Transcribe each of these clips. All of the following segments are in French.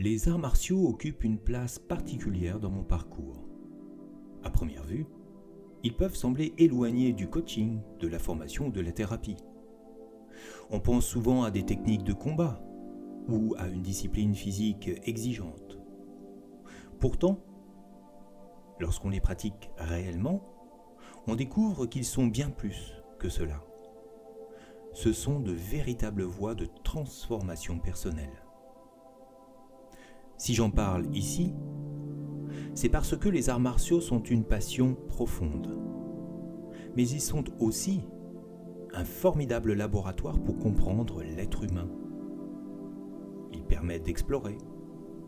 Les arts martiaux occupent une place particulière dans mon parcours. À première vue, ils peuvent sembler éloignés du coaching, de la formation ou de la thérapie. On pense souvent à des techniques de combat ou à une discipline physique exigeante. Pourtant, lorsqu'on les pratique réellement, on découvre qu'ils sont bien plus que cela. Ce sont de véritables voies de transformation personnelle. Si j'en parle ici, c'est parce que les arts martiaux sont une passion profonde. Mais ils sont aussi un formidable laboratoire pour comprendre l'être humain. Ils permettent d'explorer,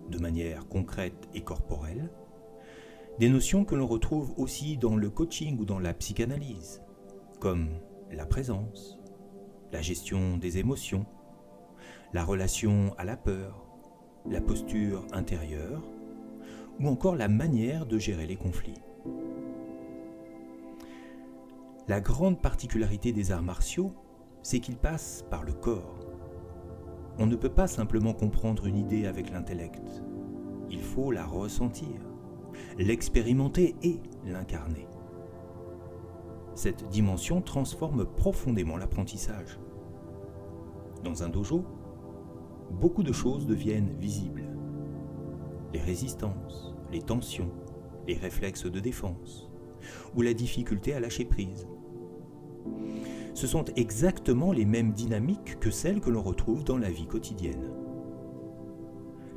de manière concrète et corporelle, des notions que l'on retrouve aussi dans le coaching ou dans la psychanalyse, comme la présence, la gestion des émotions, la relation à la peur, la posture intérieure, ou encore la manière de gérer les conflits. La grande particularité des arts martiaux, c'est qu'ils passent par le corps. On ne peut pas simplement comprendre une idée avec l'intellect. Il faut la ressentir, l'expérimenter et l'incarner. Cette dimension transforme profondément l'apprentissage. Dans un dojo, beaucoup de choses deviennent visibles. Les résistances, les tensions, les réflexes de défense, ou la difficulté à lâcher prise. Ce sont exactement les mêmes dynamiques que celles que l'on retrouve dans la vie quotidienne.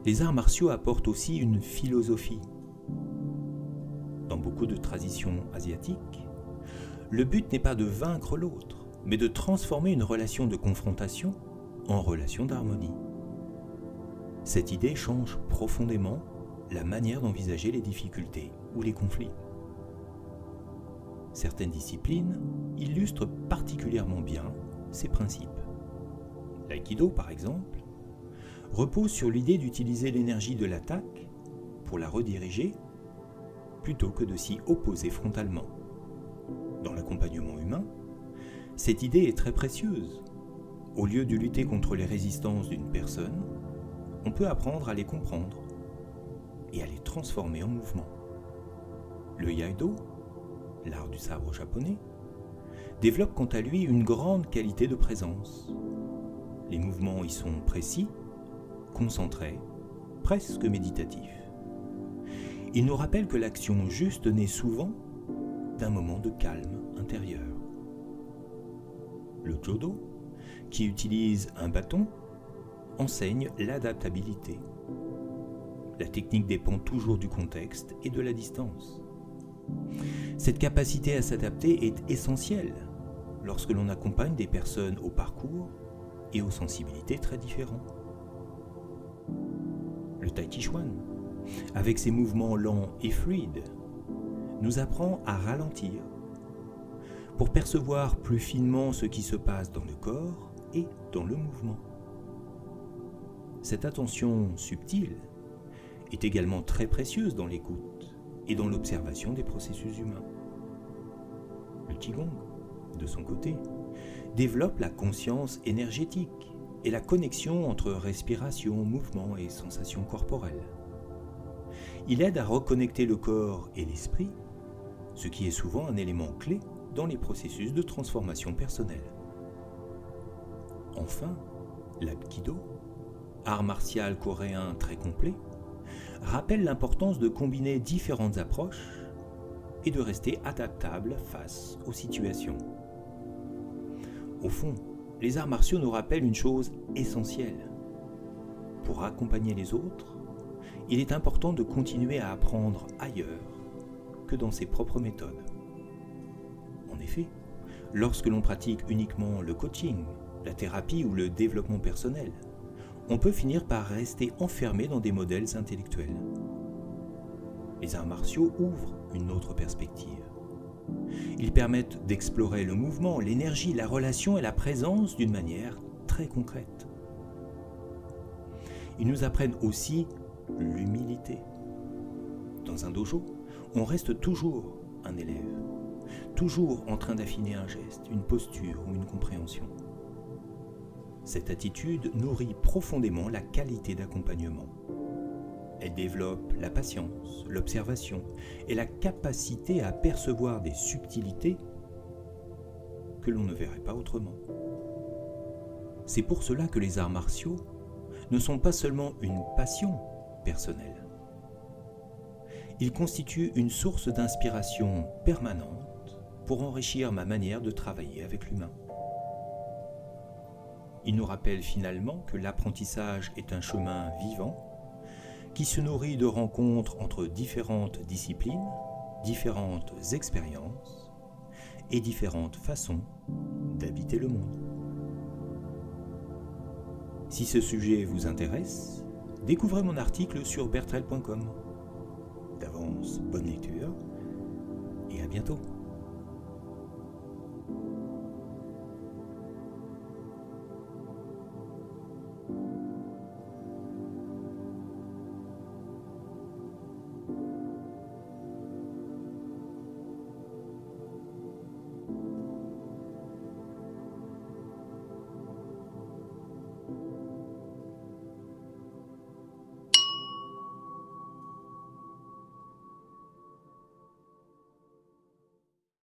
Les arts martiaux apportent aussi une philosophie. Dans beaucoup de traditions asiatiques, le but n'est pas de vaincre l'autre, mais de transformer une relation de confrontation en relation d'harmonie. Cette idée change profondément la manière d'envisager les difficultés ou les conflits. Certaines disciplines illustrent particulièrement bien ces principes. L'aïkido, par exemple, repose sur l'idée d'utiliser l'énergie de l'attaque pour la rediriger plutôt que de s'y opposer frontalement. Dans l'accompagnement humain, cette idée est très précieuse. Au lieu de lutter contre les résistances d'une personne, on peut apprendre à les comprendre et à les transformer en mouvement. Le Iaido, l'art du sabre japonais, développe quant à lui une grande qualité de présence. Les mouvements y sont précis, concentrés, presque méditatifs. Il nous rappelle que l'action juste naît souvent d'un moment de calme intérieur. Le Jodo, qui utilise un bâton, enseigne l'adaptabilité. La technique dépend toujours du contexte et de la distance. Cette capacité à s'adapter est essentielle lorsque l'on accompagne des personnes au parcours et aux sensibilités très différents. Le Tai Chi Chuan, avec ses mouvements lents et fluides, nous apprend à ralentir pour percevoir plus finement ce qui se passe dans le corps et dans le mouvement. Cette attention subtile est également très précieuse dans l'écoute et dans l'observation des processus humains. Le Qigong, de son côté, développe la conscience énergétique et la connexion entre respiration, mouvement et sensations corporelles. Il aide à reconnecter le corps et l'esprit, ce qui est souvent un élément clé dans les processus de transformation personnelle. Enfin, l'Apkido, art martial coréen très complet, rappelle l'importance de combiner différentes approches et de rester adaptable face aux situations. Au fond, les arts martiaux nous rappellent une chose essentielle. Pour accompagner les autres, il est important de continuer à apprendre ailleurs que dans ses propres méthodes. En effet, lorsque l'on pratique uniquement le coaching, la thérapie ou le développement personnel, on peut finir par rester enfermé dans des modèles intellectuels. Les arts martiaux ouvrent une autre perspective. Ils permettent d'explorer le mouvement, l'énergie, la relation et la présence d'une manière très concrète. Ils nous apprennent aussi l'humilité. Dans un dojo, on reste toujours un élève, toujours en train d'affiner un geste, une posture ou une compréhension. Cette attitude nourrit profondément la qualité d'accompagnement. Elle développe la patience, l'observation et la capacité à percevoir des subtilités que l'on ne verrait pas autrement. C'est pour cela que les arts martiaux ne sont pas seulement une passion personnelle. Ils constituent une source d'inspiration permanente pour enrichir ma manière de travailler avec l'humain. Ils nous rappellent finalement que l'apprentissage est un chemin vivant qui se nourrit de rencontres entre différentes disciplines, différentes expériences et différentes façons d'habiter le monde. Si ce sujet vous intéresse, découvrez mon article sur bertrel.com. D'avance, bonne lecture et à bientôt.